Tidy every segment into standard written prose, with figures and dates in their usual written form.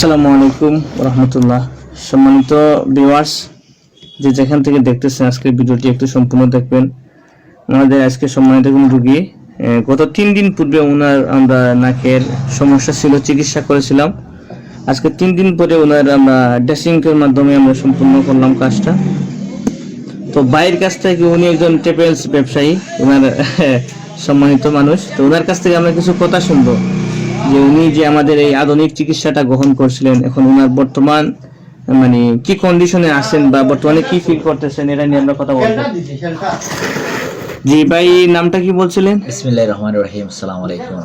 আসসালামু আলাইকুম রহমতুল্লাহ। সম্মানিত ভিউয়ার্স, যে যেখান থেকে দেখতেছেন আজকের ভিডিওটি একটু সম্পূর্ণ দেখবেন। আমাদের আজকে সম্মানিত কোন রোগী, গত 3 দিন পূর্বে ওনার আমরা নাকের সমস্যা ছিল, চিকিৎসা করেছিলাম। আজকে 3 দিন পরে ওনার আমরা ড্রেসিং এর মাধ্যমে আমরা সম্পূর্ণ করলাম কাজটা। তো বাইরের কাছ থেকে উনি একজন টেপেলস ব্যবসায়ী, ওনার সম্মানিত মানুষ। তো ওনার কাছ থেকে আমরা কিছু কথা শুনবো যে উনি যে আমাদের এই আধুনিক চিকিৎসাটা গ্রহণ করছিলেন, এখন ওনার বর্তমান মানে কি কন্ডিশনে আছেন বা বর্তমানে কি ফিল করতেছেন, এটা নিয়ে আমরা কথা বলবো। জি ভাই, নামটা কি বলছিলেন? বিসমিল্লাহির রহমানির রহিম। আসসালামু আলাইকুম।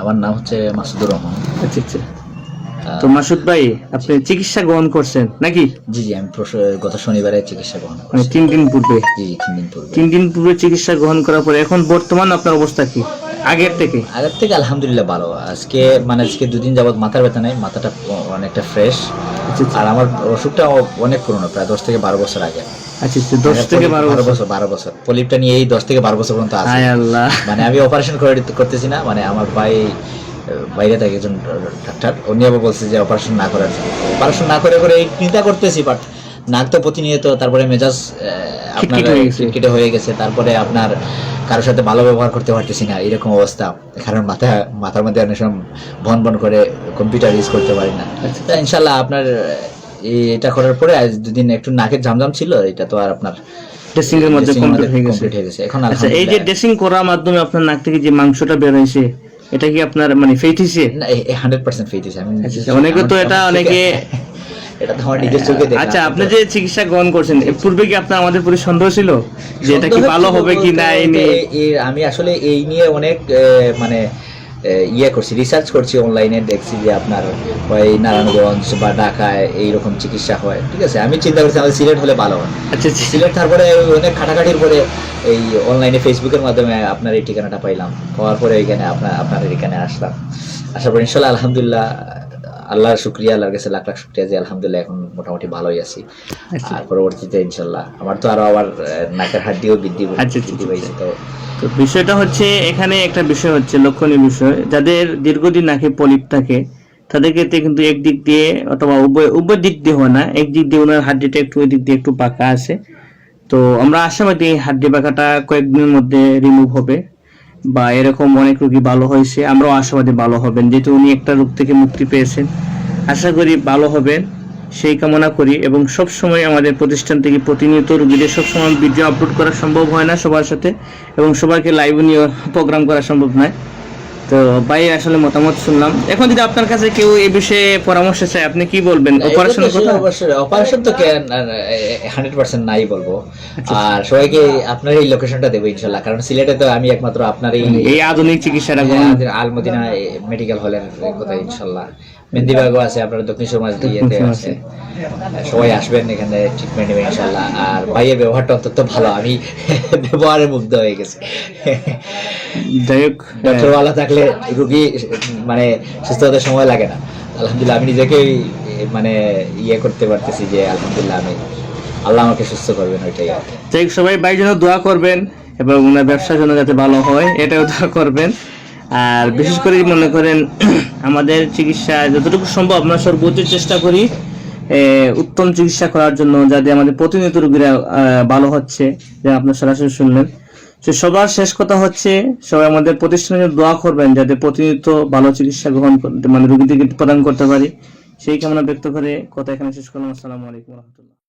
আমার নাম হচ্ছে মাসুদুর রহমান। আচ্ছা আচ্ছা। তো মাসুদ ভাই, আপনি চিকিৎসা গ্রহণ করছেন নাকি? জি জি, আমি গত শনিবারে চিকিৎসা গ্রহণ মানে করেছি। 3 দিন পূর্বে? জি, 3 দিন পূর্বে। 3 দিন পূর্বে চিকিৎসা গ্রহণ করার পরে এখন বর্তমান আপনার অবস্থা কি আগের থেকে? আলহামদুলিল্লাহ ভালো। আজকে 2 দিন যাবত মাথার ব্যথা নাই, মাথাটা অনেকটা ফ্রেশ। আর আমার অসুখটা অনেক পুরনো, প্রায় 10 থেকে 12 বছর আগে। আচ্ছা আচ্ছা, 10 থেকে 12 বছর পলিপটা নিয়ে এই 10 থেকে 12 বছর পর্যন্ত আছে। হায় আল্লাহ। মানে আমি অপারেশন করতেছি না, মানে আমার ভাই বাইরে থাকে একজন ডাক্তার, উনি আবার বলছে যে অপারেশন না করার জন্য। অপারেশন না করে এই চিন্তা করতেছি, বাট নাক তো প্রতিনিয়ত, তারপরে মেজাজ আপনার খিটখিটে হয়ে গেছে, তারপরে আপনার কারোর সাথে ভালো ব্যবহার করতে পারতেছি না, এরকম অবস্থা। কারণ মাথার মধ্যে অনেক সময় ভন করে কম্পিউটার ইউজ করতে পারি না। তা ইনশাল্লাহ আপনার এটা করার পরে আজ 2 দিন একটু নাকের জামজাম ছিল, এটা তো আর আপনার ড্রেসিং এর মধ্যে কমপ্লিট হয়ে গেছে এখন। আচ্ছা, এই যে ড্রেসিং করার মাধ্যমে আপনার নাক থেকে যে মাংসটা বের হয়েছে, এটা কি আপনার মানে ফেট হইছে? না, 100% ফেট হইছে। অনেকে তো অনেকে এটা তো আমার নিজের চোখে দেখলাম। আচ্ছা, আপনি যে চিকিৎসা গ্রহণ করছেন, এর পূর্বে কি আপনার আমাদের পুরো সন্দেহ ছিল যে এটা কি ভালো হবে কি না? আমি আসলে এই নিয়ে অনেক মানে করছি, রিসার্চ করছি, অনলাইনে দেখছি যে আপনার হয় নারায়ণগঞ্জ বা ঢাকায় এইরকম চিকিৎসা হয়। ঠিক আছে, আমি চিন্তা করছি আমাদের সিলেট হলে ভালো হয়। আচ্ছা, সিলেট তারপরে অনেক খাটাখাটির পরে এই অনলাইনে ফেসবুকের মাধ্যমে আপনার এই ঠিকানাটা পাইলাম, পাওয়ার পরে এখানে আপনাদের এখানে আসলাম। আসার পর ইনশাল্লাহ আলহামদুলিল্লাহ, আল্লাহর শুকরিয়া, আল্লাহর কাছে লাখ লাখ শুকরিয়া যে আলহামদুলিল্লাহ এখন মোটামুটি ভালোই আছি। আর পরবর্তীতে ইনশাল্লাহ আমার তো আবার নাকের হাড্ডিও বৃদ্ধি পাইছে। তো বিষয়টা হচ্ছে, এখানে একটা বিষয় হচ্ছে লক্ষণীয় বিষয়, যাদের দীর্ঘদিন নাকে পলিপ থাকে তাদের ক্ষেত্রে কিন্তু একদিক দিয়ে অথবা উভয় দিক দিয়ে হয় না, একদিক দিয়ে ওনার হাড্ডিটা একটু ওই দিক দিয়ে একটু পাকা আছে। তো আমরা আশাবাদী হাড্ডি পাকাটা কয়েকদিনের মধ্যে রিমুভ হবে, বা এরকম অনেক রোগী ভালো হয়েছে, আমরাও আশাবাদী ভালো হবেন, যেহেতু উনি একটা রোগ থেকে মুক্তি পেয়েছেন। আশা করি ভালো হবেন, সেই কামনা করি। এবং সব সময় আমাদের প্রতিষ্ঠান থেকে প্রতিনিয়ত রোগীদের সবসময় ভিডিও আপলোড করা সম্ভব হয় না সবার সাথে, এবং সবাইকে লাইভ নিয়ে প্রোগ্রাম করা সম্ভব নয়। তো ভাই আসলে মতামত শুনলাম। এখন যদি আপনার কাছে কেউ এই বিষয়ে পরামর্শ চায়, আপনি কি বলবেন? অপারেশনের কথা? অপারেশন তো 100% নাই বলবো। আর সবাইকে আপনার এই লোকেশনটা দেবো ইনশাল্লাহ, কারণ সিলেটে তো আমি একমাত্র আপনার এই আধুনিক চিকিৎসাটা আল মদিনা মেডিকেল হলের কথা। ইনশাল্লাহ মেহেন্দিবাগও আছে, আপনার দক্ষিণ সমাজ দিয়েতে আছে, সবাই আসবেন এখানে ট্রিটমেন্ট নেবেন ইনশাল্লাহ। আর ভাইয়ের ব্যবহারটা অত্যন্ত ভালো, আমি ব্যবহারে মুগ্ধ হয়ে গেছি। যাই হোক, ডক্টর ভালো থাকলে রুগী মানে সুস্থ হতে সময় লাগে না। আলহামদুলিল্লাহ আমি নিজেকেই মানে করতে পারতেছি যে আলহামদুলিল্লাহ আল্লাহ আমাকে সুস্থ করবেন, ওইটাই। যাই হোক, সবাই ভাইয়ের জন্য দোয়া করবেন এবং ওনার ব্যবসার জন্য যাতে ভালো হয় এটাও দোয়া করবেন। আর বিশেষ করে মনে করেন আমাদের চিকিৎসা যতটুকু সম্ভব আমরা সর্বোচ্চ চেষ্টা করি উত্তম চিকিৎসা করার জন্য, যাতে আমাদের প্রতিনিয়ত রোগীরা ভালো হচ্ছে, যে আপনার সরাসরি শুনলেন। তো সবার শেষ কথা হচ্ছে, সবাই আমাদের প্রতিষ্ঠানের দোয়া করবেন যাতে প্রতিনিয়ত ভালো চিকিৎসা গ্রহণ করতে, মানে রোগীদেরকে প্রদান করতে পারি, সেই কামনা ব্যক্ত করে কথা এখানে শেষ করলাম। আসসালামু আলাইকুম ওয়া রাহমাতুল্লাহ।